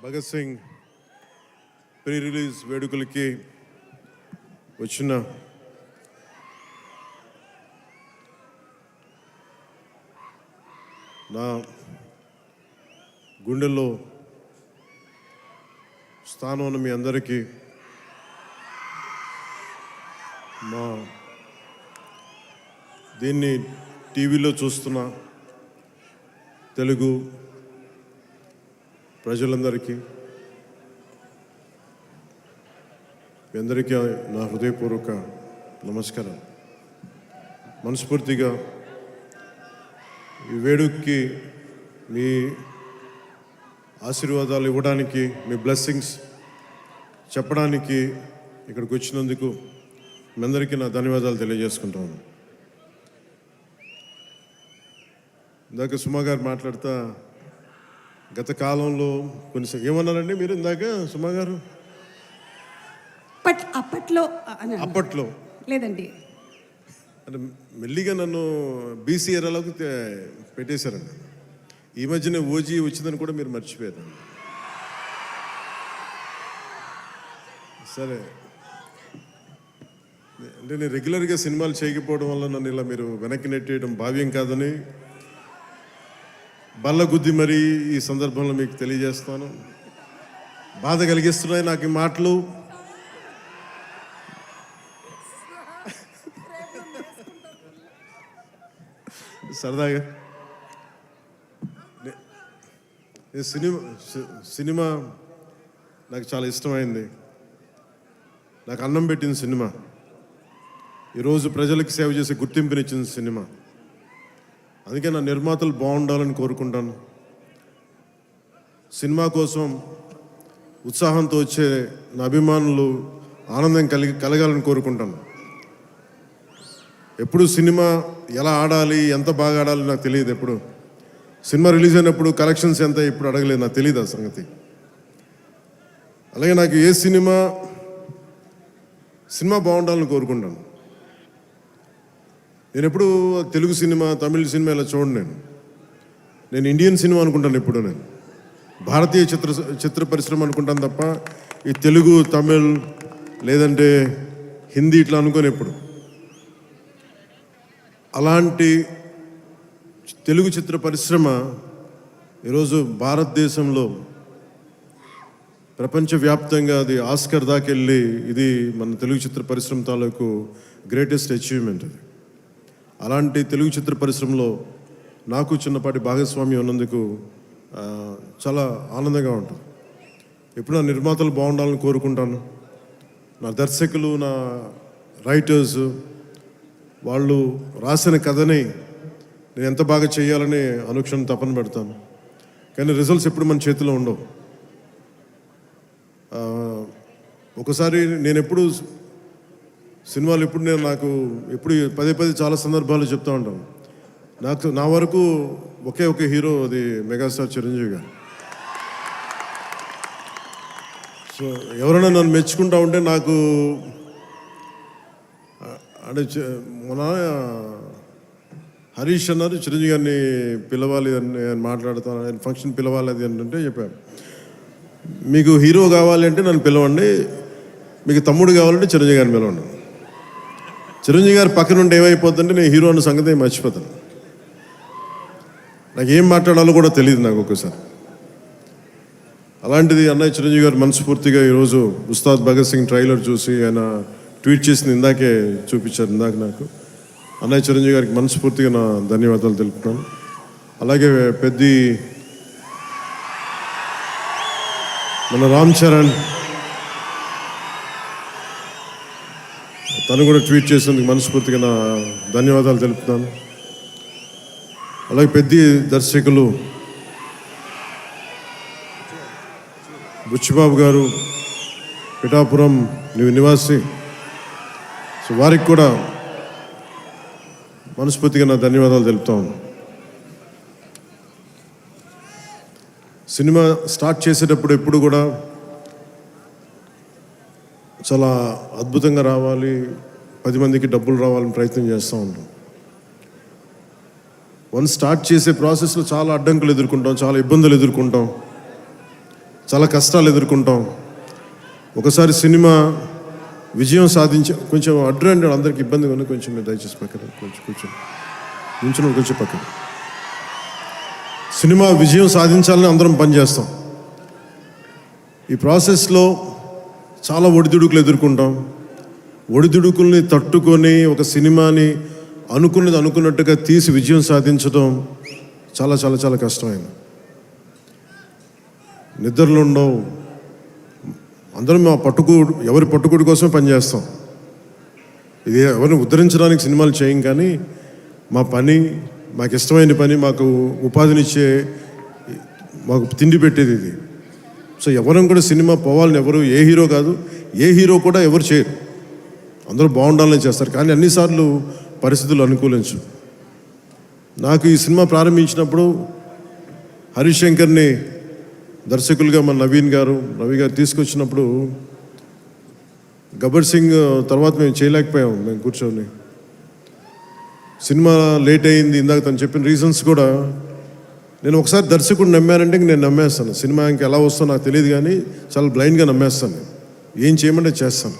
Bhagat Singh pre release వేడుకలకి వచ్చిన నా గుండెల్లో స్థానం ఉన్న మీ అందరికీ మా దీన్ని టీవీలో చూస్తున్న తెలుగు ప్రజలందరికీ మీ అందరికీ నా హృదయపూర్వక నమస్కారం. మనస్ఫూర్తిగా ఈ వేడుకకి మీ ఆశీర్వాదాలు ఇవ్వడానికి, మీ బ్లెస్సింగ్స్ చెప్పడానికి ఇక్కడికి వచ్చినందుకు మీ అందరికీ నా ధన్యవాదాలు తెలియజేసుకుంటాను. ఇందాక సుమా గారు మాట్లాడుతా గత కాలంలో కొన్ని ఏమన్నారండి మీరు ఇందాక సుమా గారు? అప్పట్లో లేదండి, అంటే మెల్లిగా నన్ను బీసీ ఎరాలకు పెట్టేశారండి. ఈ మధ్యనే ఓజీ వచ్చిందని కూడా మీరు మర్చిపోయారు. సరే, అంటే నేను రెగ్యులర్గా సినిమాలు చేయకపోవడం వల్ల నన్ను ఇలా మీరు వెనక్కి నెట్టేయడం భావ్యం కాదని బల్లగుద్ది మరీ ఈ సందర్భంలో మీకు తెలియజేస్తాను. బాధ కలిగిస్తున్నాయి నాకు ఈ మాటలు. సరదాగా సినిమా నాకు చాలా ఇష్టమైంది. నాకు అన్నం పెట్టిన సినిమా, ఈరోజు ప్రజలకు సేవ చేసే గుర్తింపునిచ్చిన సినిమా. అందుకే నా నిర్మాతలు బాగుండాలని కోరుకుంటాను. సినిమా కోసం ఉత్సాహంతో వచ్చే నా అభిమానులు ఆనందం కలగాలని కోరుకుంటాను. ఎప్పుడు సినిమా ఎలా ఆడాలి, ఎంత బాగా ఆడాలి నాకు తెలియదు. ఎప్పుడు సినిమా రిలీజ్ అయినప్పుడు కలెక్షన్స్ ఎంత ఇప్పుడు అడగలేదు, నాకు తెలియదు ఆ సంగతి. అలాగే నాకు ఏ సినిమా బాగుండాలని కోరుకుంటాను. నేను ఎప్పుడు తెలుగు సినిమా, తమిళ సినిమా ఇలా చూడండి. నేను ఇండియన్ సినిమా అనుకుంటాను. ఎప్పుడు నేను భారతీయ చిత్ర పరిశ్రమ అనుకుంటాను తప్ప ఈ తెలుగు, తమిళ్ లేదంటే హిందీ ఇట్లా అనుకోని ఎప్పుడు. అలాంటి తెలుగు చిత్ర పరిశ్రమ ఈరోజు భారతదేశంలో ప్రపంచవ్యాప్తంగా అది ఆస్కర్ దాకెళ్ళి, ఇది మన తెలుగు చిత్ర పరిశ్రమ తాలూకు గ్రేటెస్ట్ అచీవ్మెంట్ అది. అలాంటి తెలుగు చిత్ర పరిశ్రమలో నాకు చిన్నపాటి భాగస్వామ్యం ఉన్నందుకు చాలా ఆనందంగా ఉంటుంది. ఎప్పుడు నా నిర్మాతలు బాగుండాలని కోరుకుంటాను. నా దర్శకులు, నా రైటర్స్, వాళ్ళు రాసిన కథని నేను ఎంత బాగా చేయాలని అనుక్షణం తపన పెడతాను. కానీ రిజల్ట్స్ ఎప్పుడు మన చేతిలో ఉండవు. ఒకసారి నేను ఎప్పుడు సినిమాలు నాకు పదే చాలా సందర్భాలు చెప్తూ ఉంటాను. నా వరకు ఒకే హీరో, అది మెగాస్టార్ చిరంజీవి గారు. సో ఎవరైనా నన్ను మెచ్చుకుంటా ఉంటే నాకు అంటే మన హరీష్ అన్నారు చిరంజీవి గారిని పిలవాలి అని మాట్లాడుతాను, ఆయన ఫంక్షన్ పిలవాలి అది అంటే చెప్పాను, మీకు హీరో కావాలి అంటే నన్ను పిలవండి, మీకు తమ్ముడు కావాలంటే చిరంజీవి గారిని పిలవండి. చిరంజీవి గారు పక్కన ఉంటే ఏమైపోతుందంటే నేను హీరో అన్న సంగతి మర్చిపోతాను. నాకు ఏం మాట్లాడాలో కూడా తెలియదు నాకు ఒక్కసారి. అలాంటిది అన్నయ్య చిరంజీవి గారు మనస్ఫూర్తిగా ఈరోజు ఉస్తాద్ భగత్ సింగ్ ట్రైలర్ చూసి ఆయన ట్వీట్ చేసింది ఇందాకే చూపించారు. ఇందాక నాకు అన్నయ్య చిరంజీవి గారికి మనస్ఫూర్తిగా నా ధన్యవాదాలు తెలుపుతున్నాను. అలాగే మన రామ్ చరణ్, తను కూడా ట్వీట్ చేసేందుకు మనస్ఫూర్తిగా నా ధన్యవాదాలు తెలుపుతున్నాను. అలాగే దర్శకులు బుచ్చిబాబు గారు, పిఠాపురం నివాసి, సో వారికి కూడా మనస్ఫూర్తిగా నా ధన్యవాదాలు తెలుపుతాను. సినిమా స్టార్ట్ చేసేటప్పుడు ఎప్పుడు కూడా చాలా అద్భుతంగా రావాలి, 10 మందికి డబ్బులు రావాలని ప్రయత్నం చేస్తూ ఉంటాం. స్టార్ట్ చేసే ప్రాసెస్లో చాలా అడ్డంకులు ఎదుర్కొంటాం, చాలా ఇబ్బందులు ఎదుర్కొంటాం, చాలా కష్టాలు ఎదుర్కొంటాం. ఒకసారి సినిమా విజయం కొంచెం అడ్రండి అందరికి ఇబ్బందిగా ఉంది, కొంచెం మీరు దయచేసి పక్కన కొంచెం కొంచెం పక్కన. సినిమా విజయం సాధించాలని అందరం పనిచేస్తాం. ఈ ప్రాసెస్లో చాలా ఒడిదుడుకులు ఎదుర్కొంటాం. ఒడిదుడుకుల్ని తట్టుకొని ఒక సినిమాని అనుకున్నట్టుగా తీసి విజయం సాధించడం చాలా చాలా చాలా కష్టమైంది. నిద్రలు ఉండవు. అందరం ఎవరి పట్టుకోడి కోసమే పనిచేస్తాం. ఇది ఎవరిని ఉద్ధరించడానికి సినిమాలు చేయం, కానీ మా పని, మాకు ఇష్టమైన పని, మాకు ఉపాధినిచ్చే, మాకు తిండి పెట్టేది ఇది. సో ఎవరం కూడా సినిమా పోవాలని ఎవరు, ఏ హీరో కాదు, ఏ హీరో కూడా ఎవరు చేయరు. అందరూ బాగుండాలని చేస్తారు, కానీ అన్నిసార్లు పరిస్థితులు అనుకూలించు. నాకు ఈ సినిమా ప్రారంభించినప్పుడు హరీష్ శంకర్ని దర్శకులుగా మన రవి గారు తీసుకొచ్చినప్పుడు గబ్బర్ సింగ్ తర్వాత మేము చేయలేకపోయాం. మేము కూర్చొని సినిమా లేట్ అయింది. ఇందాక తను చెప్పిన రీజన్స్ కూడా నేను ఒకసారి దర్శకుడు నమ్మానంటే నేను నమ్మేస్తాను. సినిమా ఇంకా ఎలా వస్తుందో నాకు తెలియదు, కానీ చాలా బ్లైండ్గా నమ్మేస్తాను. ఏం చేయమంటే చేస్తాను.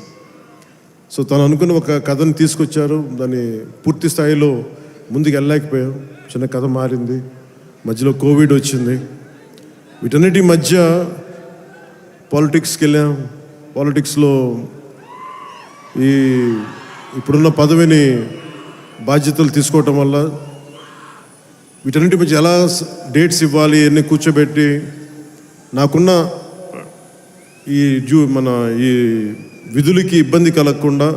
సో తను అనుకున్న ఒక కథను తీసుకొచ్చారు. దాన్ని పూర్తి స్థాయిలో ముందుకు వెళ్ళలేకపోయాం. చిన్న కథ మారింది, మధ్యలో కోవిడ్ వచ్చింది. వీటన్నిటి మధ్య పాలిటిక్స్కి వెళ్ళాం. పాలిటిక్స్లో ఇప్పుడున్న పదవిని బాధ్యతలు తీసుకోవటం వల్ల వీటన్నిటి మధ్య ఎలా డేట్స్ ఇవ్వాలి అన్నీ కూర్చోబెట్టి నాకున్న ఈ విధులకి ఇబ్బంది కలగకుండా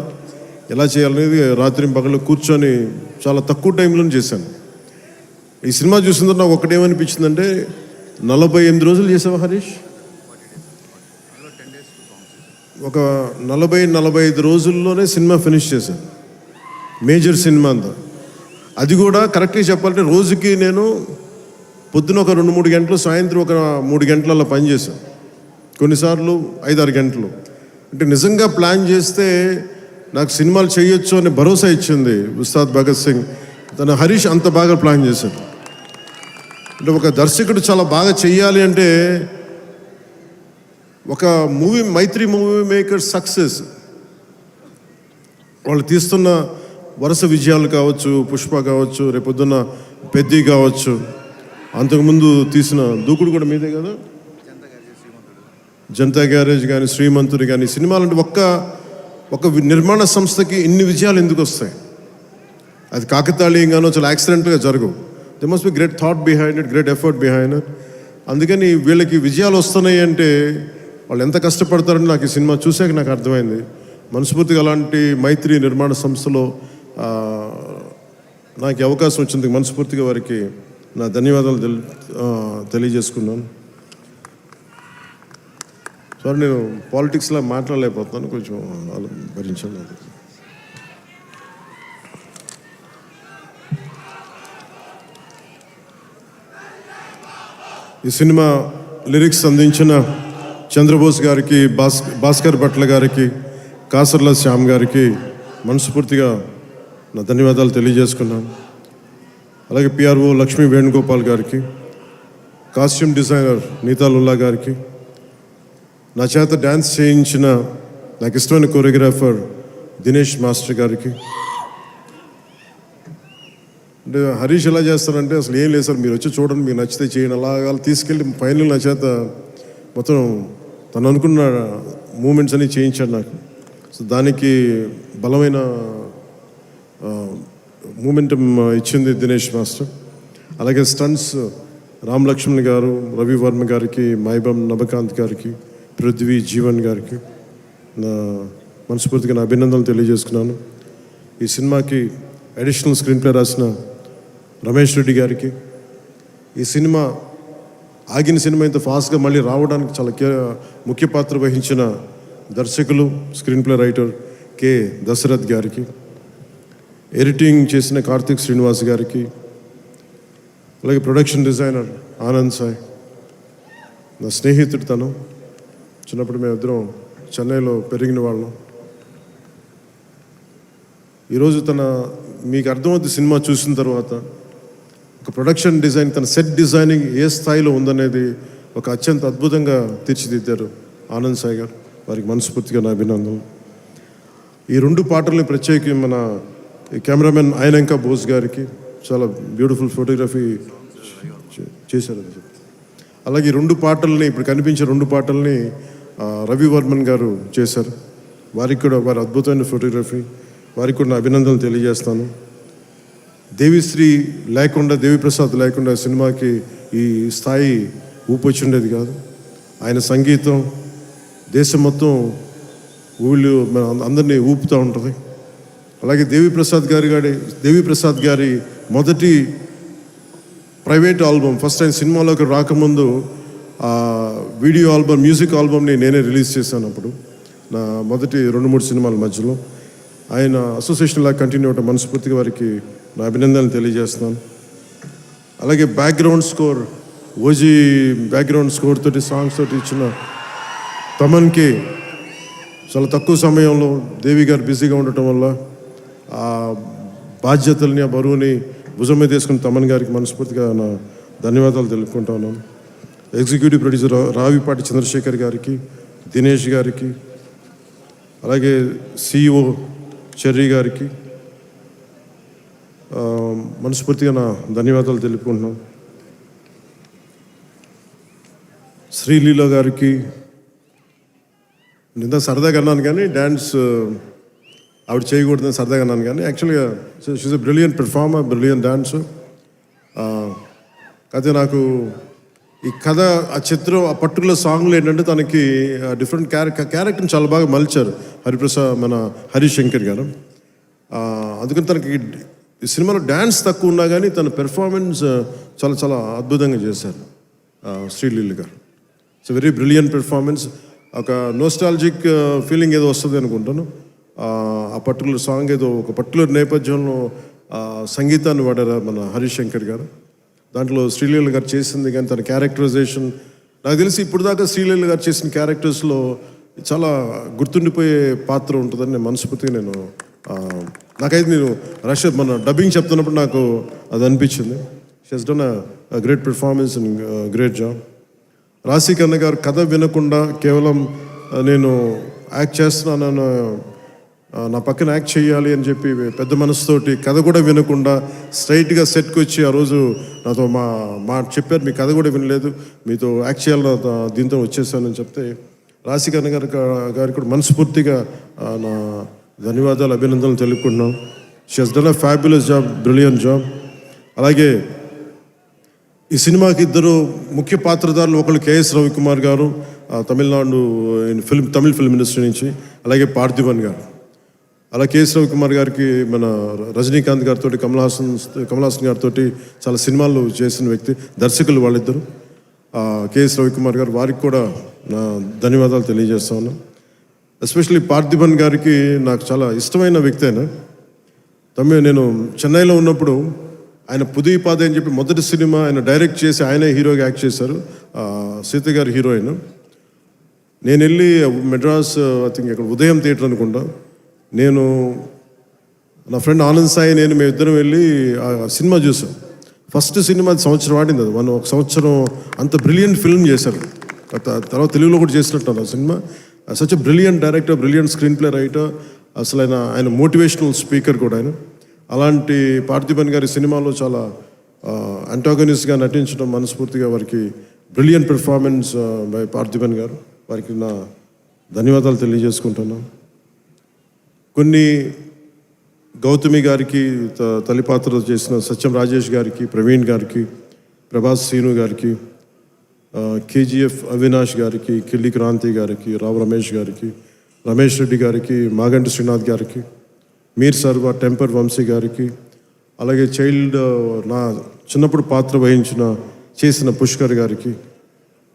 ఎలా చేయాలనేది రాత్రి పగలు కూర్చొని చాలా తక్కువ టైంలో చేశాను. ఈ సినిమా చూసిన తర్వాత నాకు ఒకటేమనిపించిందంటే, 48 రోజులు చేసావా హరీష్? ఒక 40-45 రోజుల్లోనే సినిమా ఫినిష్ చేశాను. మేజర్ సినిమా అంతా. అది కూడా కరెక్ట్గా చెప్పాలంటే రోజుకి నేను పొద్దున ఒక 2-3 గంటలు, సాయంత్రం ఒక 3 గంటలలో పనిచేశాను. కొన్నిసార్లు 5-6 గంటలు. అంటే నిజంగా ప్లాన్ చేస్తే నాకు సినిమాలు చేయొచ్చు అనే భరోసా ఇచ్చింది ఉస్తాద్ భగత్ సింగ్. హరీష్ అంత బాగా ప్లాన్ చేశాడు. అంటే ఒక దర్శకుడు చాలా బాగా చెయ్యాలి అంటే ఒక మైత్రి మూవీ మేకర్ సక్సెస్, వాళ్ళు తీస్తున్న వరుస విజయాలు కావచ్చు, పుష్ప కావచ్చు, రేపొద్దున్న పెద్ది కావచ్చు, అంతకుముందు తీసిన దూకుడు కూడా మీదే కదా, జనతా గ్యారేజ్ కానీ, శ్రీమంతుడు కానీ, సినిమాలు అంటే ఒక నిర్మాణ సంస్థకి ఇన్ని విజయాలు ఎందుకు వస్తాయి? అది కాకతాళీయంగానో చాలా యాక్సిడెంట్గా జరగవు. They must be great thought behind it, great effort behind it. అందుకని వీళ్ళకి విజయాలు వస్తున్నాయి అంటే వాళ్ళు ఎంత కష్టపడతారని నాకు ఈ సినిమా చూసాక నాకు అర్థమైంది. మనస్ఫూర్తిగా అలాంటి మైత్రి నిర్మాణ సంస్థలో నాకు అవకాశం వచ్చింది. మనస్ఫూర్తిగా వారికి నా ధన్యవాదాలు తెలియజేసుకున్నాను. సార్, నేను పాలిటిక్స్లో మాట్లాడలేకపోతున్నాను, కొంచెం భరించండి. ఈ సినిమా లిరిక్స్ అందించిన చంద్రబోస్ గారికి, భాస్కర్ భట్ల గారికి, కాసర్ల శ్యామ్ గారికి మనస్ఫూర్తిగా నా ధన్యవాదాలు తెలియజేసుకున్నాను. అలాగే పిఆర్ఓ లక్ష్మీ వేణుగోపాల్ గారికి, కాస్ట్యూమ్ డిజైనర్ నీతాలుల్లా గారికి, నా చేత డ్యాన్స్ చేయించిన నాకు ఇష్టమైన కొరియోగ్రాఫర్ దినేష్ మాస్టర్ గారికి. అంటే హరీష్ ఎలా చేస్తారంటే అసలు ఏం లేదు సార్, మీరు వచ్చి చూడండి, మీకు నచ్చితే చేయండి, అలాగా తీసుకెళ్ళి ఫైనల్ నా చేత మొత్తం తను అనుకున్న మూమెంట్స్ అన్ని చేయించాడు నాకు. సో దానికి బలమైన మూమెంట్ ఇచ్చింది దినేష్ మాస్టర్. అలాగే స్టంట్స్ రామ్ లక్ష్మణ్ గారు, రవి వర్మ గారికి, మైబమ్ నభకాంత్ గారికి, పృథ్వీ జీవన్ గారికి నా మనస్ఫూర్తిగా నా అభినందనలు తెలియజేసుకున్నాను. ఈ సినిమాకి అడిషనల్ స్క్రీన్ ప్లే రాసిన రమేష్ రెడ్డి గారికి, ఈ సినిమా ఆగిన సినిమా ఇంత ఫాస్ట్గా మళ్ళీ రావడానికి చాలా ముఖ్య పాత్ర వహించిన దర్శకులు, screen play writer K Dashrath గారికి, ఎడిటింగ్ చేసిన కార్తిక్ శ్రీనివాస్ గారికి, అలాగే ప్రొడక్షన్ డిజైనర్ ఆనంద్ సాయ్, నా స్నేహితుడు. తను చిన్నప్పుడు మేమిద్దరం చెన్నైలో పెరిగిన వాళ్ళం. ఈరోజు మీకు అర్థమవుతుంది సినిమా చూసిన తర్వాత ఒక ప్రొడక్షన్ డిజైన్, తన సెట్ డిజైనింగ్ ఏ స్థాయిలో ఉందనేది ఒక అత్యంత అద్భుతంగా తీర్చిదిద్దారు ఆనంద్ సాయి గారు. వారికి మనస్ఫూర్తిగా నా అభినందనలు. ఈ 2 పాటల్ని ప్రత్యేకి మన కెమెరామెన్ అయనంక బోస్ గారికి చాలా బ్యూటిఫుల్ ఫోటోగ్రఫీ చేశారు. అలాగే ఈ 2 పాటల్ని, ఇప్పుడు కనిపించే 2 పాటల్ని రవి వర్మన్ గారు చేశారు. వారికి కూడా వారి అద్భుతమైన ఫోటోగ్రఫీ, వారికి కూడా నా అభినందనలు తెలియజేస్తాను. దేవిశ్రీ లేకుండా, దేవిప్రసాద్ లేకుండా సినిమాకి ఈ స్థాయి ఊపొచ్చుండేది కాదు. ఆయన సంగీతం దేశం మొత్తం ఊళ్ళు మన అందరినీ ఊపుతూ ఉంటుంది. అలాగే దేవిప్రసాద్ గారి మొదటి ప్రైవేట్ ఆల్బమ్, ఫస్ట్ టైం సినిమాలోకి రాకముందు వీడియో ఆల్బమ్, మ్యూజిక్ ఆల్బమ్ని నేనే రిలీజ్ చేశాను. అప్పుడు నా మొదటి 2-3 సినిమాల మధ్యలో ఆయన అసోసియేషన్ లాగా కంటిన్యూ అవటం మనస్ఫూర్తిగా వారికి నా అభినందనలు తెలియజేస్తున్నాను. అలాగే background score, OG background score తోటి, సాంగ్స్ తోటి ఇచ్చిన తమన్కి చాలా తక్కువ సమయంలో దేవి గారు బిజీగా ఉండటం వల్ల ఆ బాధ్యతల్ని, ఆ బరువుని భుజం మీద తీసుకుని తమన్ గారికి మనస్ఫూర్తిగా నా ధన్యవాదాలు తెలుపుకుంటా ఉన్నాను. ఎగ్జిక్యూటివ్ ప్రొడ్యూసర్ రావిపాటి చంద్రశేఖర్ గారికి, దినేష్ గారికి, అలాగే CEO చెర్రీ గారికి మనస్ఫూర్తిగా నా ధన్యవాదాలు తెలుపుకుంటున్నాను. శ్రీలీల గారికి నిందా సరదాగా అన్నాను, కానీ డ్యాన్స్ ఆవిడ చేయకూడదని సరదాగా అన్నాను, కానీ యాక్చువల్గా she's a brilliant performer, brilliant dancer. అయితే నాకు ఈ కథ, ఆ చిత్రం, ఆ పర్టికులర్ సాంగ్లో ఏంటంటే తనకి డిఫరెంట్ క్యారెక్టర్ని చాలా బాగా మలిచారు మన హరిశంకర్ గారు. అందుకని తనకి ఈ సినిమాలో డ్యాన్స్ తక్కువ ఉన్నా కానీ తన పెర్ఫార్మెన్స్ చాలా చాలా అద్భుతంగా చేశారు శ్రీలీల గారు. It's very brilliant performance. ఒక నోస్టాలజిక్ ఫీలింగ్ ఏదో వస్తుంది అనుకుంటాను. ఆ పర్టికులర్ సాంగ్ ఏదో ఒక పర్టికులర్ నేపథ్యంలో సంగీతాన్ని వాడారు మన హరిశంకర్ గారు. దాంట్లో శ్రీలీల గారు చేసింది కానీ తన క్యారెక్టరైజేషన్, నాకు తెలిసి ఇప్పుడు దాకా శ్రీలీల గారు చేసిన క్యారెక్టర్స్లో చాలా గుర్తుండిపోయే పాత్ర ఉంటుందని నేను మనస్ఫూర్తిగా నాకైతే నేను మన డబ్బింగ్ చెప్తున్నప్పుడు నాకు అది అనిపించింది. She has done a great performance and great job. రాశి కన్న గారు కథ వినకుండా కేవలం నేను యాక్ట్ చేస్తున్నాను, నా పక్కన యాక్ట్ చేయాలి అని చెప్పి పెద్ద మనసుతోటి కథ కూడా వినకుండా స్ట్రైట్గా సెట్కి వచ్చి ఆ రోజు నాతో మా చెప్పారు, మీ కథ కూడా వినలేదు, మీతో యాక్ట్ చేయాలని దీంతో వచ్చేసానని చెప్తే రాశికన్న గారికి కూడా మనస్ఫూర్తిగా నా ధన్యవాదాలు, అభినందనలు తెలుపుకుంటున్నాం. She has done a fabulous job, brilliant job. అలాగే ఈ సినిమాకి 2 ముఖ్య పాత్రధారులు, ఒకళ్ళు KS రవికుమార్ గారు తమిళనాడు తమిళ ఫిల్మ్ ఇండస్ట్రీ నుంచి, అలాగే పార్థిబన్ గారు. అలా KS రవికుమార్ గారికి మన రజనీకాంత్ గారితో, కమల్ హాసన్ గారితో చాలా సినిమాలు చేసిన వ్యక్తి, దర్శకులు వాళ్ళిద్దరు. KS రవికుమార్ గారు, వారికి కూడా నా ధన్యవాదాలు తెలియజేస్తా ఉన్నాను. ఎస్పెషల్లీ పార్థిబన్ గారికి నాకు చాలా ఇష్టమైన వ్యక్తి. నేను చెన్నైలో ఉన్నప్పుడు ఆయన పుదిపాదే అని చెప్పి మొదటి సినిమా ఆయన డైరెక్ట్ చేసి ఆయనే హీరోగా యాక్ట్ చేశారు, సీత గారు హీరోయిన్. నేను వెళ్ళి మెడ్రాస్, ఐ థింక్ ఇక్కడ ఉదయం థియేటర్ అనుకుంటా, నేను నా ఫ్రెండ్ ఆనంద్ సాయి మేమిద్దరం వెళ్ళి ఆ సినిమా చూసాం. ఫస్ట్ సినిమా సంవత్సరం ఆడింది, అది ఒక సంవత్సరం అంత బ్రిలియంట్ ఫిల్మ్ చేశారు. తర్వాత తెలుగులో కూడా చేసినట్టు ఆ cinema. Such a brilliant director, brilliant screen play writer, అసలు ఆయన మోటివేషనల్ స్పీకర్ కూడా ఆయన. అలాంటి పార్థిబన్ గారి సినిమాలో చాలా అంటాగనిస్ట్గా నటించడం మనస్ఫూర్తిగా వారికి బ్రిలియంట్ పెర్ఫార్మెన్స్ బై పార్థిబన్ గారు, వారికి నా ధన్యవాదాలు తెలియజేసుకుంటున్నాను. కొన్ని గౌతమి గారికి తల్లిపాత్ర చేసిన సత్యం రాజేష్ గారికి, ప్రవీణ్ గారికి, ప్రభాస్ శ్రీను గారికి, KGF అవినాష్ గారికి, కిల్లి క్రాంతి గారికి, రావు రమేష్ గారికి, రమేష్ రెడ్డి గారికి, మాగంటి శ్రీనాథ్ గారికి, మీర్ సర్వ, టెంపర్ వంశీ గారికి, అలాగే నా చిన్నప్పుడు పాత్ర చేసిన పుష్కర్ గారికి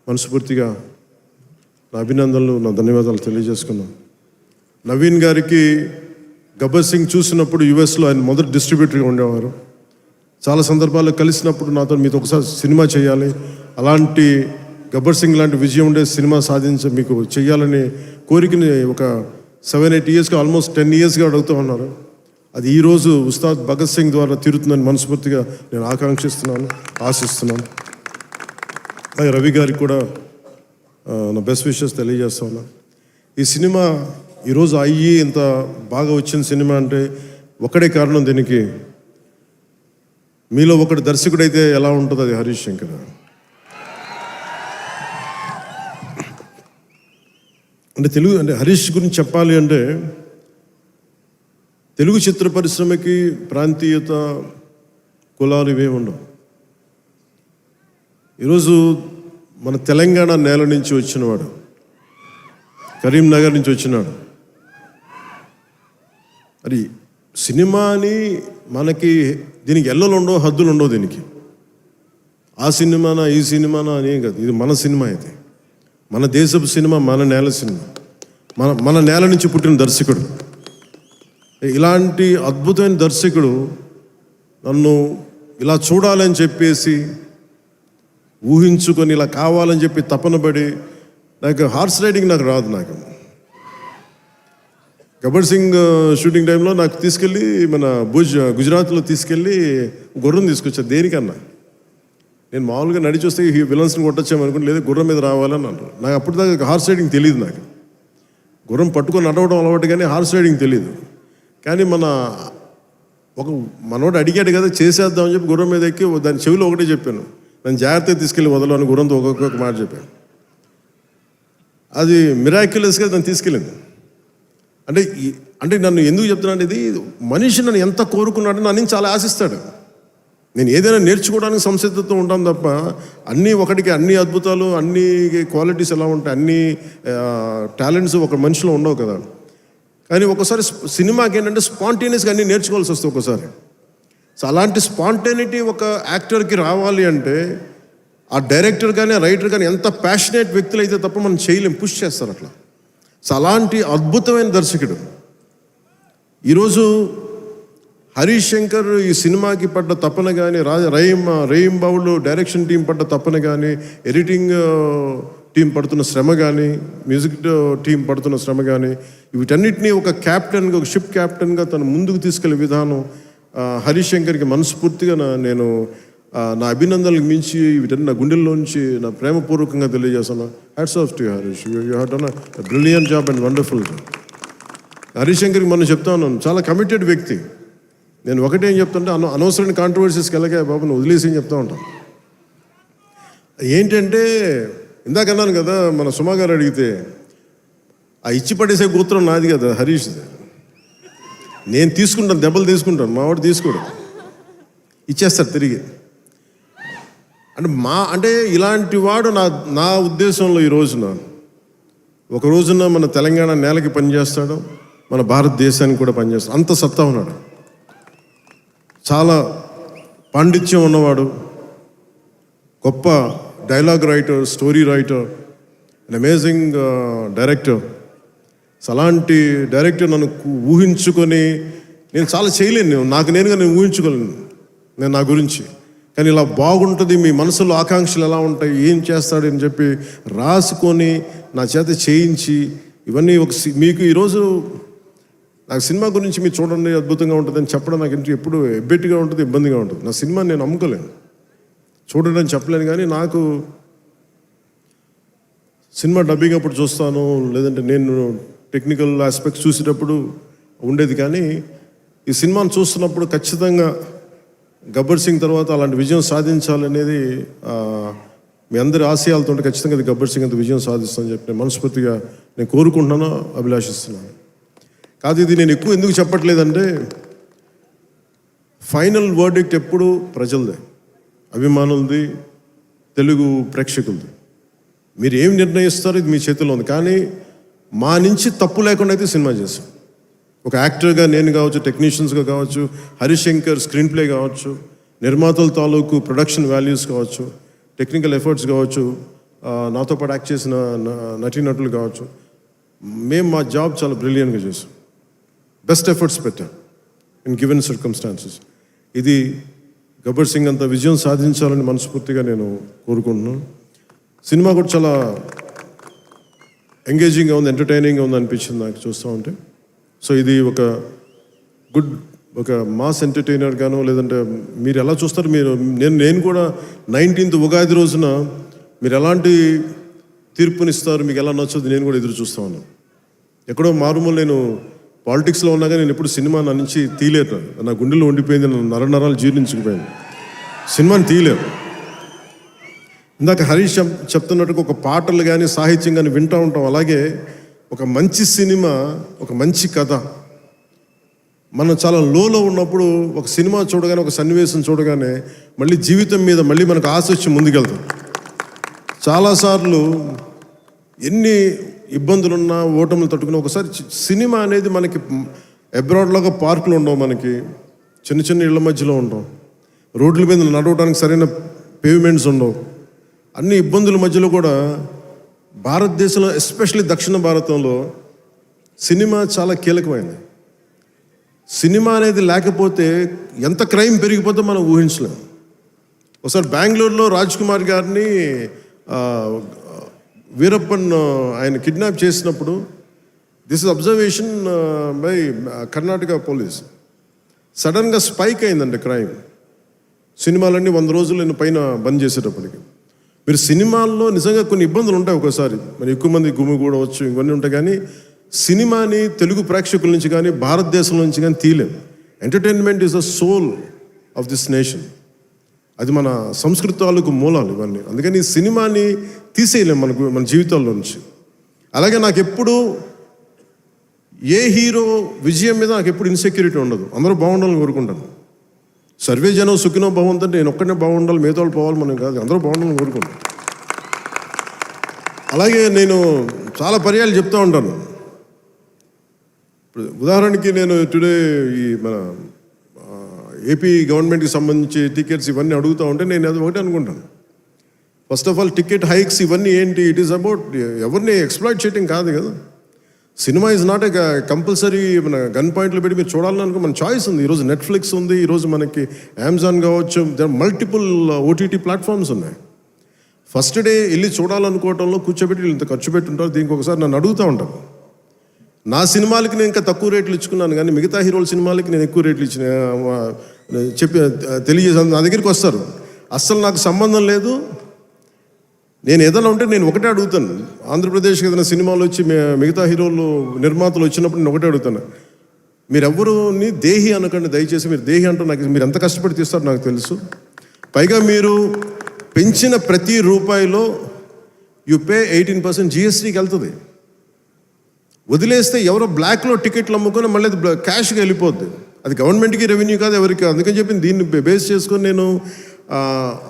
మనస్ఫూర్తిగా నా అభినందనలు, నా ధన్యవాదాలు తెలియజేసుకున్నాను. నవీన్ గారికి గబ్బర్ సింగ్ చూసినప్పుడు యుఎస్లో ఆయన మొదటి డిస్ట్రిబ్యూటర్గా ఉండేవారు. చాలా సందర్భాల్లో కలిసినప్పుడు నాతో మీతో ఒకసారి సినిమా చేయాలి, అలాంటి గబ్బర్ సింగ్ లాంటి విజయం ఉండే సినిమా మీకు చేయాలని కోరికని ఒక 7-8 ఇయర్స్గా, ఆల్మోస్ట్ 10 ఇయర్స్గా అడుగుతూ ఉన్నారు. అది ఈరోజు ఉస్తాద్ భగత్ సింగ్ ద్వారా తీరుతుందని మనస్ఫూర్తిగా నేను ఆకాంక్షిస్తున్నాను, ఆశిస్తున్నాను. అలాగే రవి గారికి కూడా నా బెస్ట్ విషెస్ తెలియజేస్తా ఉన్నా. ఈ సినిమా ఈరోజు అయ్యి ఇంత బాగా వచ్చిన సినిమా అంటే ఒకడే కారణం దీనికి. మీలో ఒకటి దర్శకుడైతే ఎలా ఉంటుందో అది హరీష్ శంకర్. అంటే హరీష్ గురించి చెప్పాలి అంటే తెలుగు చిత్ర పరిశ్రమకి ప్రాంతీయత, కులాలు ఇవే ఉండవు. ఈరోజు మన తెలంగాణ నేల నుంచి వచ్చినవాడు, కరీంనగర్ నుంచి వచ్చినాడు. అది సినిమాని మనకి దీనికి ఎల్లలు ఉండవు, హద్దులు ఉండవు. దీనికి ఆ సినిమానా ఈ సినిమానా అని కాదు, ఇది మన సినిమా. ఇది మన దేశపు సినిమా, మన నేల సినిమా, మన నేల నుంచి పుట్టిన దర్శకుడు. ఇలాంటి అద్భుతమైన దర్శకుడు నన్ను ఇలా చూడాలని చెప్పేసి ఊహించుకొని ఇలా కావాలని చెప్పి తపన పడి, నాకు హార్స్ రైడింగ్ నాకు రాదు. నాకు గబ్బర్ సింగ్ షూటింగ్ టైంలో నాకు తీసుకెళ్ళి మన గుజరాత్లో తీసుకెళ్ళి గుర్రం తీసుకొచ్చారు. దేనికన్నా నేను మామూలుగా నడిచి వస్తే ఈ విలన్స్ని కొట్టచ్చామనుకుంటే, లేదు గుర్రం మీద రావాలని అంటారు. నాకు అప్పుడు దాకా హార్స్ రైడింగ్ తెలియదు. నాకు గుర్రం పట్టుకొని నడవడం అలవాటు, కానీ హార్స్ రైడింగ్ తెలియదు. కానీ మనోడు అడిగాడు కదా, చేసేద్దామని చెప్పి గుర్రం మీద ఎక్కి దాని చెవిలో ఒకటే చెప్పాను, నన్ను జాగ్రత్తగా తీసుకెళ్ళి వదలని గుర్రంతో ఒక్కొక్క మాట చెప్పాను. అది మిరాక్యులస్గా నన్ను తీసుకెళ్ళింది. అంటే నన్ను ఎందుకు చెప్తున్నాను, ఇది మనిషి నన్ను ఎంత కోరుకున్నాడో నన్ను చాలా ఆశిస్తాడు. నేను ఏదైనా నేర్చుకోవడానికి సంసిద్ధత ఉంటాను తప్ప అన్నీ ఒకటికి అన్ని అద్భుతాలు, అన్ని క్వాలిటీస్ ఎలా ఉంటాయి, అన్ని టాలెంట్స్ ఒక మనిషిలో ఉండవు కదా. కానీ ఒకసారి సినిమాకి ఏంటంటే స్పాంటేనియస్గా అన్నీ నేర్చుకోవాల్సి వస్తుంది ఒకసారి. సో అలాంటి స్పాంటేనిటీ ఒక యాక్టర్కి రావాలి అంటే ఆ డైరెక్టర్ కానీ రైటర్ కానీ ఎంత ప్యాషనేట్ వ్యక్తులు అయితే తప్ప మనం చేయలేం, పుష్ చేస్తారు అట్లా. సో అలాంటి అద్భుతమైన దర్శకుడు ఈరోజు హరీష్ శంకర్ ఈ సినిమాకి పడ్డ తపన కానీ, రహీం బాబులు డైరెక్షన్ టీం పడ్డ తపన కానీ, ఎడిటింగ్ టీం పడుతున్న శ్రమ కానీ, మ్యూజిక్ టీం పడుతున్న శ్రమ కానీ, వీటన్నిటినీ ఒక క్యాప్టెన్గా, ఒక షిప్ క్యాప్టెన్గా తను ముందుకు తీసుకెళ్లే విధానం హరీష్ శంకర్కి మనస్ఫూర్తిగా నేను నా అభినందనలకు మించి వీటన్ని నా గుండెల్లోంచి నా ప్రేమపూర్వకంగా తెలియజేస్తాను. Hats off to Harish, you have done a brilliant job and wonderful job. Harish శంకర్కి మనం చెప్తా ఉన్నాను, చాలా కమిటెడ్ వ్యక్తి. నేను ఒకటేం చెప్తుంటే, అనవసరమైన కాంట్రవర్సీస్కి వెళ్ళగా బాబు నువ్వు వదిలేసి అని చెప్తా ఉంటాను. ఏంటంటే ఇందాక అన్నాను కదా, మన సుమా గారు అడిగితే ఆ ఇచ్చి పడేసే గోత్రం నాది కదా హరీష్. నేను తీసుకుంటాను, దెబ్బలు తీసుకుంటాను, మా వాడు తీసుకోడు, ఇచ్చేస్తాడు తిరిగి. అంటే ఇలాంటి వాడు నా ఉద్దేశంలో ఈ రోజున ఒక రోజున మన తెలంగాణ నేలకి పనిచేస్తాడు, మన భారతదేశానికి కూడా పనిచేస్తాడు. అంత సత్తా ఉన్నాడు, చాలా పాండిత్యం ఉన్నవాడు, గొప్ప dialogue writer, story writer, and amazing director. అలాంటి డైరెక్టర్ నన్ను ఊహించుకొని నేను చాలా చేయలేను, నాకు నేనుగా నేను ఊహించుకోలేను నేను నా గురించి. కానీ ఇలా బాగుంటుంది, మీ మనసులో ఆకాంక్షలు ఎలా ఉంటాయి, ఏం చేస్తాడని చెప్పి రాసుకొని నా చేత చేయించి ఇవన్నీ మీకు ఈరోజు నాకు సినిమా గురించి మీరు చూడండి అద్భుతంగా ఉంటుంది అని చెప్పడం నాకు ఎప్పుడు ఎబ్బెట్టుగా ఉంటుంది, ఇబ్బందిగా ఉంటుంది. నా సినిమా నేను అమ్ముకోలేను, చూడండి అని చెప్పలేను. కానీ నాకు సినిమా డబ్బింగ్ అప్పుడు చూస్తాను, లేదంటే నేను టెక్నికల్ ఆస్పెక్ట్స్ చూసేటప్పుడు ఉండేది. కానీ ఈ సినిమాను చూస్తున్నప్పుడు ఖచ్చితంగా గబ్బర్ సింగ్ తర్వాత అలాంటి విజయం సాధించాలనేది మీ అందరి ఆశయాలతో ఖచ్చితంగా అది గబ్బర్ సింగ్ అంత విజయం సాధిస్తానని చెప్పి నేను మనస్ఫూర్తిగా నేను కోరుకుంటున్నాను, అభిలాషిస్తున్నాను. కాదు ఇది నేను ఎక్కువ ఎందుకు చెప్పట్లేదంటే, ఫైనల్ వర్డిక్ట్ ఎప్పుడు ప్రజలదే, అభిమానులది, తెలుగు ప్రేక్షకులది. మీరు ఏం నిర్ణయిస్తారో ఇది మీ చేతిలో ఉంది. కానీ మా నుంచి తప్పు లేకుండా అయితే సినిమా చేశాం. ఒక యాక్టర్గా నేను కావచ్చు, టెక్నీషియన్స్గా కావచ్చు, హరీష్ శంకర్ స్క్రీన్ ప్లే కావచ్చు, నిర్మాతల తాలూకు ప్రొడక్షన్ వాల్యూస్ కావచ్చు, టెక్నికల్ ఎఫర్ట్స్ కావచ్చు, నాతో పాటు యాక్ట్ చేసిన నటీనటులు కావచ్చు, మేము మా జాబ్ చాలా బ్రిలియంట్గా చేసాం, బెస్ట్ ఎఫర్ట్స్ పెట్టాం ఇన్ గివెన్ సర్కమ్స్టాన్సెస్. ఇది గబ్బర్ సింగ్ అంత విజయం సాధించాలని మనస్ఫూర్తిగా నేను కోరుకుంటున్నాను. సినిమా కూడా చాలా ఎంగేజింగ్గా ఉంది, ఎంటర్టైనింగ్గా ఉంది అనిపించింది నాకు చూస్తూ ఉంటే. సో ఇది ఒక మాస్ ఎంటర్టైనర్ గాను, లేదంటే మీరు ఎలా చూస్తారు, నేను కూడా 19th ఉగాది రోజున మీరు ఎలాంటి తీర్పునిస్తారు, మీకు ఎలా నచ్చదు నేను కూడా ఎదురు చూస్తా ఉన్నాను. ఎక్కడో మారుమూల నేను పాలిటిక్స్లో ఉన్నాగా నేను ఎప్పుడు సినిమా నా నుంచి తీయలేరు. నా గుండెలో ఉండిపోయింది, నరాలు జీర్ణించుకుపోయింది. సినిమాని తీయలేరు. ఇందాక హరీష్ చెప్తున్నట్టుగా ఒక పాటలు కానీ సాహిత్యం కానీ వింటూ ఉంటాం. అలాగే ఒక మంచి సినిమా, ఒక మంచి కథ, మనం చాలా లోలో ఉన్నప్పుడు ఒక సినిమా చూడగానే, ఒక సన్నివేశం చూడగానే మళ్ళీ జీవితం మీద మళ్ళీ మనకు ఆశ వచ్చి ముందుకెళ్తాం. చాలాసార్లు ఎన్ని ఇబ్బందులున్నా, ఓటములు తట్టుకుని ఒకసారి సినిమా అనేది మనకి అబ్రాడ్లాగా పార్కులు ఉండవు, మనకి చిన్న చిన్న ఇళ్ల మధ్యలో ఉండవు, రోడ్ల మీద నడవడానికి సరైన పేవ్మెంట్స్ ఉండవు. అన్ని ఇబ్బందుల మధ్యలో కూడా భారతదేశంలో, ఎస్పెషల్లీ దక్షిణ భారతంలో సినిమా చాలా కీలకమైనది. సినిమా అనేది లేకపోతే ఎంత క్రైమ్ పెరిగిపోతే మనం ఊహించలేము. ఒకసారి బెంగళూరులో రాజ్ కుమార్ గారిని వీరప్పన్ ఆయన కిడ్నాప్ చేసినప్పుడు, this is observation by Karnataka police, సడన్గా స్పైక్ అయిందండి క్రైమ్. సినిమాలన్నీ 100 రోజులు పైన బంద్ చేసేటప్పటికి. మీరు సినిమాల్లో నిజంగా కొన్ని ఇబ్బందులు ఉంటాయి, ఒకసారి మరి ఎక్కువ మంది గుమిగూడవచ్చు, ఇవన్నీ ఉంటాయి. కానీ సినిమాని తెలుగు ప్రేక్షకుల నుంచి కానీ భారతదేశం నుంచి కానీ తీయలేం. Entertainment is the soul of this nation. అది మన సంస్కృతాలకు మూలాలు ఇవన్నీ. అందుకని ఈ సినిమాని తీసేయలేం మన జీవితాల్లో నుంచి. అలాగే నాకు ఎప్పుడు ఏ హీరో విజయం మీద నాకు ఎప్పుడు ఇన్సెక్యూరిటీ ఉండదు. అందరూ బాగుండాలని కోరుకుంటాను. సర్వే జనం సుఖినో బాగుందంటే నేను ఒక్కనే బాగుండాలి, మిగతా వాళ్ళు పోవాలి మనం కాదు, అందరూ బాగుండాలని కోరుకుంటాను. అలాగే నేను చాలా పర్యాలు చెప్తూ ఉంటాను. ఇప్పుడు ఉదాహరణకి నేను టుడే ఈ మన ఏపీ గవర్నమెంట్కి సంబంధించి టికెట్స్ ఇవన్నీ అడుగుతూ ఉంటే నేను అది ఒకటి అనుకుంటాను. First of all ticket hikes ఇవన్నీ ఏంటి? ఇట్ ఈస్ అబౌట్ ఎవరిని ఎక్స్ప్లాయిట్ చేయడం కాదు కదా. Cinema is not a compulsory మన గన్ పాయింట్లు పెట్టి మీరు చూడాలనుకో మన చాయిస్ ఉంది. ఈరోజు నెట్ఫ్లిక్స్ ఉంది, ఈరోజు మనకి అమెజాన్ కావచ్చు, దర్ మల్టిపుల్ ఓటీటీ ప్లాట్ఫామ్స్ ఉన్నాయి. ఫస్ట్ డే వెళ్ళి చూడాలనుకోవటంలో కూర్చోబెట్టి ఇంత ఖర్చు పెట్టుంటారు. దీనికి ఒకసారి నన్ను అడుగుతూ ఉంటాను. నా సినిమాలకి నేను ఇంకా తక్కువ రేట్లు ఇచ్చుకున్నాను, కానీ మిగతా హీరోల సినిమాలకి నేను ఎక్కువ రేట్లు ఇచ్చిన చెప్పి తెలియజేసాను. నా దగ్గరికి వస్తారు, అస్సలు నాకు సంబంధం లేదు, నేను ఏదైనా ఉంటే నేను ఒకటే అడుగుతాను. ఆంధ్రప్రదేశ్కి ఏదైనా సినిమాలు వచ్చి మిగతా హీరోలు నిర్మాతలు వచ్చినప్పుడు నేను ఒకటే అడుగుతాను, మీరెవ్వరూని దేహి అనకండి దయచేసి. మీరు దేహి అంటూ నాకు మీరు ఎంత కష్టపడి తీస్తారో నాకు తెలుసు. పైగా మీరు పెంచిన ప్రతి రూపాయిలో యు పే 18% జిఎస్టీకి వెళ్తుంది. వదిలేస్తే ఎవరో బ్లాక్లో టికెట్లు అమ్ముకొని మళ్ళీ అది క్యాష్గా వెళ్ళిపోద్ది. అది గవర్నమెంట్కి రెవెన్యూ కాదు, ఎవరికి. అందుకని చెప్పి దీన్ని బేస్ చేసుకొని నేను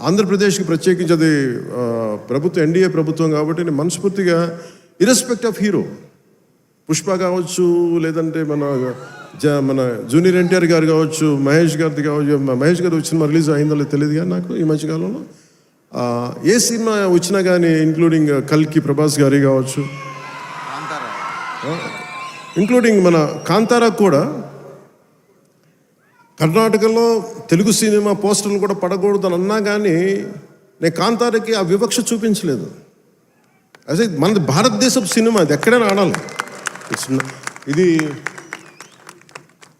ఆంధ్రప్రదేశ్కి ప్రత్యేకించి అది ప్రభుత్వం ఎన్డీఏ ప్రభుత్వం కాబట్టి నేను మనస్ఫూర్తిగా ఇర్రెస్పెక్ట్ ఆఫ్ హీరో, పుష్ప కావచ్చు, లేదంటే మన జూనియర్ ఎన్టీఆర్ గారు కావచ్చు, మహేష్ గారిది కావచ్చు. మహేష్ గారు వచ్చిన రిలీజ్ అయిందో లేదో తెలియదు కానీ నాకు ఈ మధ్యకాలంలో ఏ సినిమా వచ్చినా కానీ, ఇంక్లూడింగ్ కల్కి ప్రభాస్ గారి కావచ్చు, ఇంక్లూడింగ్ మన కాంతారా కూడా, కర్ణాటకలో తెలుగు సినిమా పోస్టర్లు కూడా పడకూడదు అని అన్నా కానీ నేను కాంతారకి ఆ వివక్ష చూపించలేదు. అదే మనది భారతదేశపు సినిమా, అది ఎక్కడైనా ఆడాలి. ఇది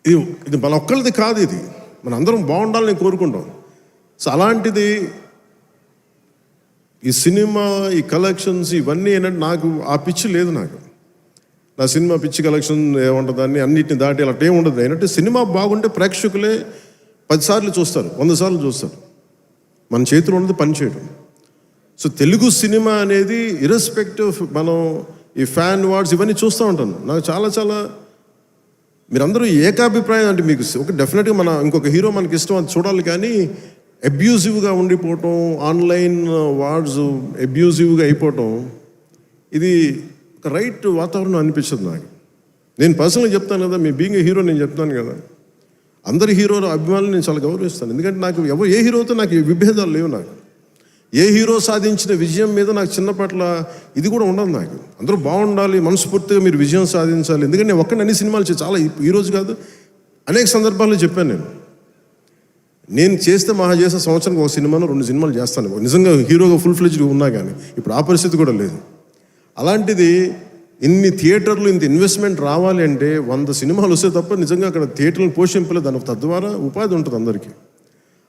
ఇది ఇది మన ఒక్కరిది కాదు, ఇది మన అందరం బాగుండాలని కోరుకుంటాం. సో అలాంటిది ఈ సినిమా, ఈ కలెక్షన్స్ ఇవన్నీ ఏంటంటే నాకు ఆ పిచ్చి లేదు. నాకు నా సినిమా పిచ్చి కలెక్షన్ ఏముంటుందని అన్నిటిని దాటి అలా ఏముండదు. ఏంటంటే సినిమా బాగుంటే ప్రేక్షకులే 10 సార్లు చూస్తారు, 100 సార్లు చూస్తారు. మన చేతిలో ఉన్నది పని చేయడం. సో తెలుగు సినిమా అనేది ఇర్రెస్పెక్టివ్, మనం ఈ ఫ్యాన్ వార్డ్స్ ఇవన్నీ చూస్తూ ఉంటాను. నాకు చాలా చాలా మీరందరూ ఏకాభిప్రాయం అంటే మీకు ఒక డెఫినెట్గా మన ఇంకొక హీరో మనకి ఇష్టం, అది చూడాలి. కానీ అబ్యూజివ్గా ఉండిపోవటం, ఆన్లైన్ వార్డ్స్ అబ్యూజివ్గా అయిపోవటం, ఇది ఒక రైట్ వాతావరణం అనిపించదు నాకు. నేను పర్సనల్గా చెప్తాను కదా, మీ బీయింగ్ ఏ హీరో నేను చెప్తాను కదా, అందరి హీరోల అభిమానులు నేను చాలా గౌరవిస్తాను. ఎందుకంటే నాకు ఏ హీరోతో నాకు విభేదాలు లేవు. నాకు ఏ హీరో సాధించిన విజయం మీద నాకు చిన్నపట్ల ఇది కూడా ఉండదు. నాకు అందరూ బాగుండాలి, మనస్ఫూర్తిగా మీరు విజయం సాధించాలి. ఎందుకంటే నేను ఒక్కడిని అన్ని సినిమాలు చాలా ఈరోజు కాదు, అనేక సందర్భాల్లో చెప్పాను. నేను చేస్తే మహా చేసే సంవత్సరానికి ఒక సినిమాను 2 సినిమాలు చేస్తాను, నిజంగా హీరోగా ఫుల్ ఫ్లెడ్జ్గా ఉన్నా. కానీ ఇప్పుడు ఆ పరిస్థితి కూడా లేదు. అలాంటిది ఇన్ని థియేటర్లు, ఇంత ఇన్వెస్ట్మెంట్ రావాలి అంటే 100 సినిమాలు వస్తే తప్ప నిజంగా అక్కడ థియేటర్లు పోషింపలేదు. దాని తద్వారా ఉపాధి ఉంటుంది అందరికీ.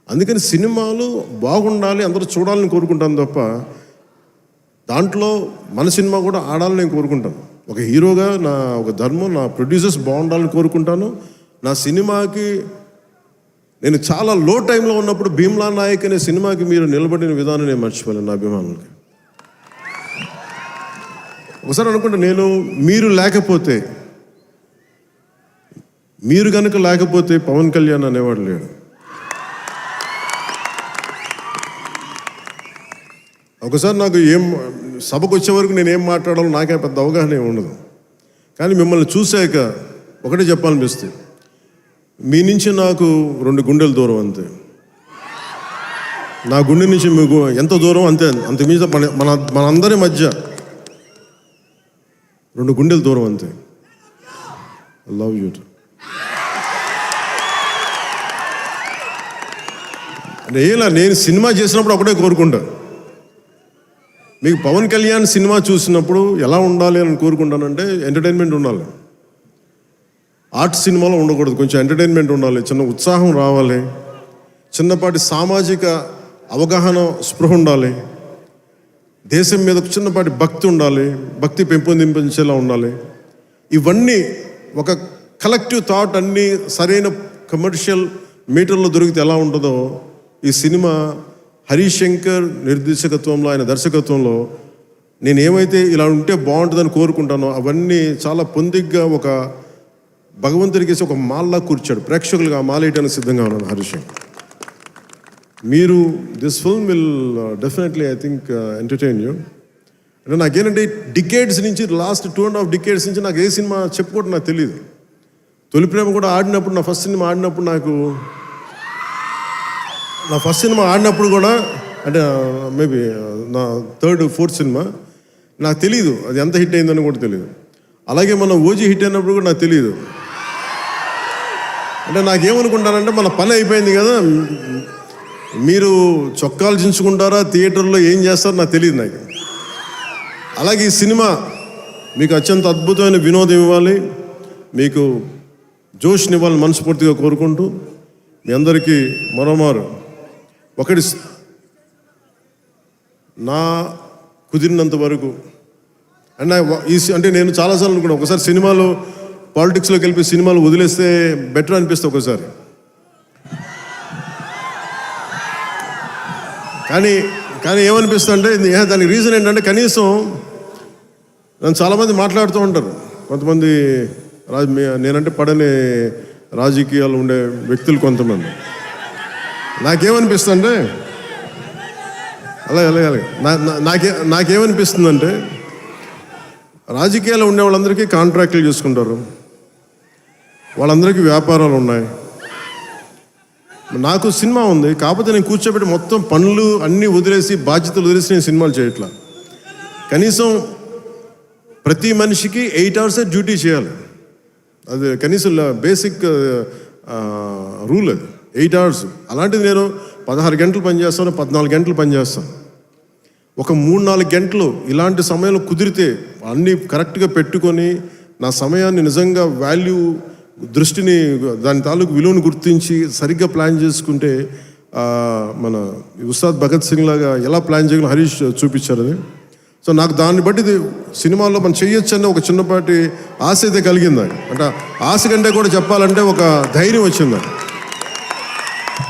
అందుకని సినిమాలు బాగుండాలి, అందరూ చూడాలని కోరుకుంటాను తప్ప దాంట్లో మన సినిమా కూడా ఆడాలని నేను కోరుకుంటాను. ఒక హీరోగా నా ఒక ధర్మం, నా ప్రొడ్యూసర్స్ బాగుండాలని కోరుకుంటాను. నా సినిమాకి నేను చాలా లో టైంలో ఉన్నప్పుడు భీమ్లా నాయక్ అనే సినిమాకి మీరు నిలబడిన విధానం నేను మర్చిపోలేను నా అభిమానులకి. ఒకసారి అనుకుంటా, నేను మీరు కనుక లేకపోతే పవన్ కళ్యాణ్ అనేవాడు లేడు. ఒకసారి నాకు సభకు వచ్చే వరకు నేను ఏం మాట్లాడాలో నాకే పెద్ద అవగాహన ఉండదు. కానీ మిమ్మల్ని చూశాక ఒకటే చెప్పాలనిపిస్తుంది, మీ నుంచి నాకు 2 గుండెల దూరం అంతే. నా గుండె నుంచి మీకు ఎంత దూరం అంతే, అంత మీద మనందరి మధ్య 2 గుండెల దూరం అంతే. I love you. నేను సినిమా చేసినప్పుడు ఒకటే కోరుకుంటా, మీకు పవన్ కళ్యాణ్ సినిమా చూసినప్పుడు ఎలా ఉండాలి అని కోరుకుంటానంటే ఎంటర్టైన్మెంట్ ఉండాలి. ఆర్ట్ సినిమాలో ఉండకూడదు, కొంచెం ఎంటర్టైన్మెంట్ ఉండాలి, చిన్న ఉత్సాహం రావాలి, చిన్నపాటి సామాజిక అవగాహన స్పృహ ఉండాలి, దేశం మీద చిన్నపాటి భక్తి ఉండాలి, భక్తి పెంపొందించేలా ఉండాలి. ఇవన్నీ ఒక కలెక్టివ్ థాట్ అన్నీ సరైన కమర్షియల్ మీటర్లో దొరికితే ఎలా ఉంటుందో ఈ సినిమా హరీష్ శంకర్ నిర్దేశకత్వంలో, ఆయన దర్శకత్వంలో నేను ఏమైతే ఇలా ఉంటే బాగుంటుందని కోరుకుంటానో అవన్నీ చాలా పొందిగ్గా ఒక భగవంతుడికి ఒక మాల్లా కూర్చాడు. ప్రేక్షకులుగా ఆ మాల వేయడానికి సిద్ధంగా ఉన్నాను హరీష్ శంకర్. మీరు this film will definitely I think entertain you. అంటే నాకేంటంటే డికేడ్స్ నుంచి లాస్ట్ 2.5 డికేడ్స్ నుంచి నాకు ఏ సినిమా చెప్పుకోవడం నాకు తెలియదు. తొలి ప్రేమ కూడా ఆడినప్పుడు, నా ఫస్ట్ సినిమా ఆడినప్పుడు కూడా అంటే మేబీ నా 3rd, 4th సినిమా నాకు తెలియదు అది ఎంత హిట్ అయిందని కూడా తెలియదు. అలాగే మన ఓజీ హిట్ అయినప్పుడు కూడా నాకు తెలియదు. అంటే నాకేమనుకుంటానంటే మన పని అయిపోయింది కదా, మీరు చొక్కాలు చించుకుంటారా, థియేటర్లో ఏం చేస్తారో నాకు తెలియదు నాకు. అలాగే ఈ సినిమా మీకు అత్యంత అద్భుతమైన వినోదం ఇవ్వాలి, మీకు జోష్ని ఇవ్వాలని మనస్ఫూర్తిగా కోరుకుంటూ మీ అందరికీ మరోమారు ఒకటి నా కుదిరినంత వరకు అంటే నేను చాలాసార్లు అనుకున్నాను, ఒకసారి సినిమాలో పాలిటిక్స్లోకి వెళ్ళి సినిమాలు వదిలేస్తే బెటర్ అనిపిస్తే ఒకసారి. కానీ ఏమనిపిస్తుంది అంటే దానికి రీజన్ ఏంటంటే కనీసం నన్ను చాలామంది మాట్లాడుతూ ఉంటారు, కొంతమంది నేనంటే పడని రాజకీయాలు ఉండే వ్యక్తులు కొంతమంది. నాకేమనిపిస్తుందంటే అలాగే నాకేమనిపిస్తుందంటే రాజకీయాలు ఉండే వాళ్ళందరికీ కాంట్రాక్టులు చేసుకుంటారు, వాళ్ళందరికీ వ్యాపారాలు ఉన్నాయి. నాకు సినిమా ఉంది, కాకపోతే నేను కూర్చోబెట్టి మొత్తం పనులు అన్నీ వదిలేసి బాధ్యతలు వదిలేసి నేను సినిమాలు చేయట్లా. కనీసం ప్రతి మనిషికి 8 hours డ్యూటీ చేయాలి, అది కనీసం బేసిక్ రూల్, అది 8 hours. అలాంటిది నేను 16 గంటలు పనిచేస్తాను, 14 గంటలు పనిచేస్తాను. ఒక 3-4 గంటలు ఇలాంటి సమయంలో కుదిరితే అన్నీ కరెక్ట్గా పెట్టుకొని నా సమయాన్ని నిజంగా దృష్టిని దాని తాలూకు విలువను గుర్తించి సరిగ్గా ప్లాన్ చేసుకుంటే మన ఉస్తాద్ భగత్ సింగ్ లాగా ఎలా ప్లాన్ చేయగలం హరీష్ చూపించారు అది. సో నాకు దాన్ని బట్టి సినిమాలో మనం చేయొచ్చు అనే ఒక చిన్నపాటి ఆశ అయితే కలిగింది. అంటే ఆశ కంటే కూడా చెప్పాలంటే ఒక ధైర్యం వచ్చింది.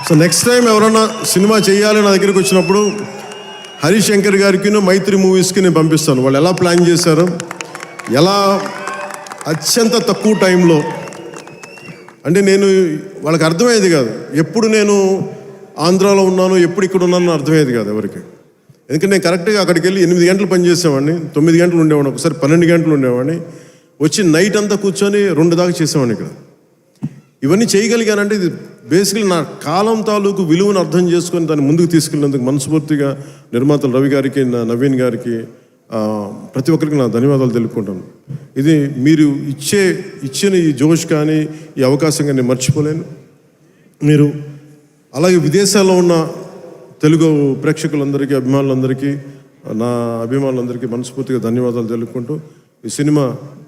సో నెక్స్ట్ టైం ఎవరన్నా సినిమా చేయాలి నా దగ్గరికి వచ్చినప్పుడు హరీష్ శంకర్ గారికి మైత్రి మూవీస్కి నేను పంపిస్తాను. వాళ్ళు ఎలా ప్లాన్ చేశారు, ఎలా అత్యంత తక్కువ టైంలో, అంటే నేను వాళ్ళకి అర్థమయ్యేది కాదు. ఎప్పుడు నేను ఆంధ్రాలో ఉన్నాను, ఎప్పుడు ఇక్కడ ఉన్నాను అర్థమయ్యేది కాదు ఎవరికి. ఎందుకంటే నేను కరెక్ట్గా అక్కడికి వెళ్ళి 8 గంటలు పనిచేసేవాడిని, 9 గంటలు ఉండేవాడిని, ఒకసారి 12 గంటలు ఉండేవాడిని, వచ్చి నైట్ అంతా కూర్చొని 2 దాకా చేసేవాడిని ఇక్కడ. ఇవన్నీ చేయగలిగానంటే ఇది బేసికలీ నా కాలం తాలూకు విలువను అర్థం చేసుకొని దాన్ని ముందుకు తీసుకెళ్ళినందుకు మనస్ఫూర్తిగా నిర్మాతలు రవి గారికి, నవీన్ గారికి, ప్రతి ఒక్కరికి నా ధన్యవాదాలు తెలుపుకుంటాను. ఇది మీరు ఇచ్చిన ఈ జోష్ కానీ ఈ అవకాశం కానీ నేను మర్చిపోలేను. మీరు అలాగే విదేశాల్లో ఉన్న తెలుగు ప్రేక్షకులందరికీ, అభిమానులందరికీ, నా అభిమానులందరికీ మనస్ఫూర్తిగా ధన్యవాదాలు తెలుపుకుంటూ ఈ సినిమా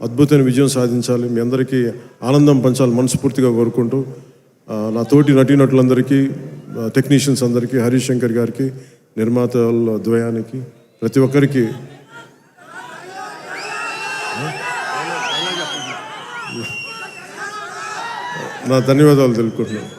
అద్భుతమైన విజయం సాధించాలి, మీ అందరికీ ఆనందం పంచాలి మనస్ఫూర్తిగా కోరుకుంటూ నా తోటి నటీనటులందరికీ, టెక్నీషియన్స్ అందరికీ, హరీష్ శంకర్ గారికి, నిర్మాతల ద్వయానికి, ప్రతి ఒక్కరికి నా ధన్యవాదాలు తెలుపుకుంటున్నాను.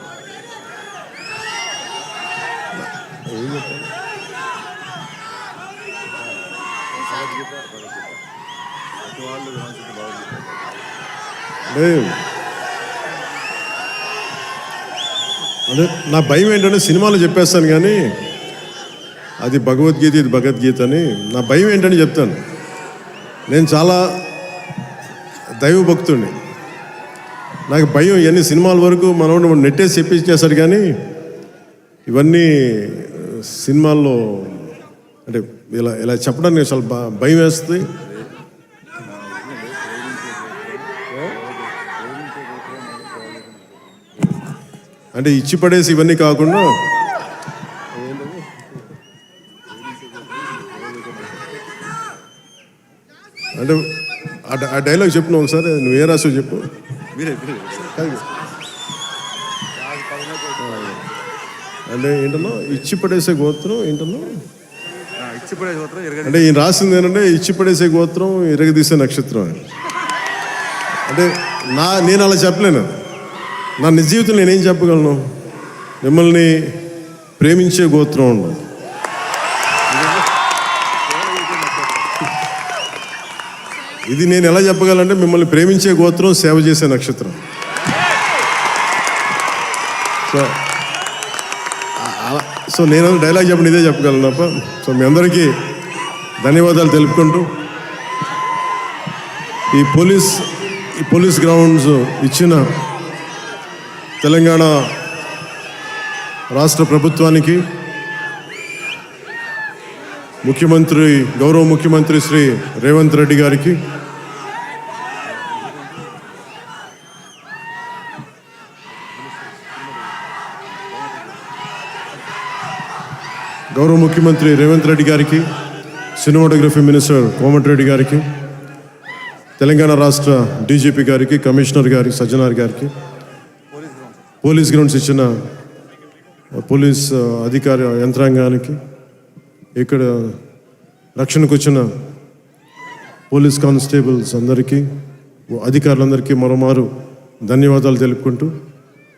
అంటే నా భయం ఏంటంటే సినిమాలో చెప్పేస్తాను కానీ అది భగవద్గీత ఇది భగవద్గీత అని నా భయం ఏంటని చెప్తాను. నేను చాలా దైవభక్తుడిని. నాకు భయం ఇవన్నీ సినిమాల వరకు మనోడు నెట్టేసి చెప్పించేస్తాడు కానీ ఇవన్నీ సినిమాల్లో అంటే ఇలా ఇలా చెప్పడానికి చాలా భయం వేస్తుంది. అంటే ఇచ్చి పడేసి ఇవన్నీ కాకుండా అంటే ఆ డైలాగ్ చెప్పిన ఒకసారి నువ్వు ఏ రాసో చెప్పు. అంటే ఏంటన్నా ఇచ్చి పడేసే గోత్రం ఏంటన్నా అంటే ఈయన రాసింది ఏంటంటే ఇచ్చి పడేసే గోత్రం ఇరగదీసే నక్షత్రం అని. అంటే నేను అలా చెప్పలేను. నా నిజ జీవితంలో నేనేం చెప్పగలను? మిమ్మల్ని ప్రేమించే గోత్రం ఉండదు. ఇది నేను ఎలా చెప్పగలంటే మిమ్మల్ని ప్రేమించే గోత్రం సేవ చేసే నక్షత్రం. సో నేను డైలాగ్ చెప్పండి ఇదే చెప్పగలను తప్ప. సో మీ అందరికీ ధన్యవాదాలు తెలుపుకుంటూ ఈ పోలీస్ గ్రౌండ్స్ ఇచ్చిన తెలంగాణ రాష్ట్ర ప్రభుత్వానికి, గౌరవ ముఖ్యమంత్రి శ్రీ రేవంత్ రెడ్డి గారికి, సినిమాటోగ్రఫీ మినిస్టర్ కోమటిరెడ్డి గారికి, తెలంగాణ రాష్ట్ర డీజీపీ గారికి, కమిషనర్ గారికి, సజ్జనార్ గారికి, పోలీస్ గ్రౌండ్స్ ఇచ్చిన పోలీస్ అధికార యంత్రాంగానికి, ఇక్కడ రక్షణకు వచ్చిన పోలీస్ కానిస్టేబుల్స్ అందరికీ, అధికారులందరికీ మరోమారు ధన్యవాదాలు తెలుపుకుంటూ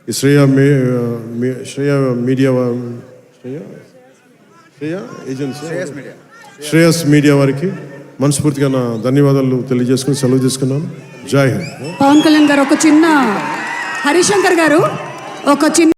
ఈ శ్రేయస్ మీడియా వారికి మనస్ఫూర్తిగా నా ధన్యవాదాలు తెలియజేసుకుని సెలవు తీసుకున్నాను. జై హింద్. పవన్ కళ్యాణ్ గారు ఒక చిన్న హరిశంకర్ గారు ఒక చిన్న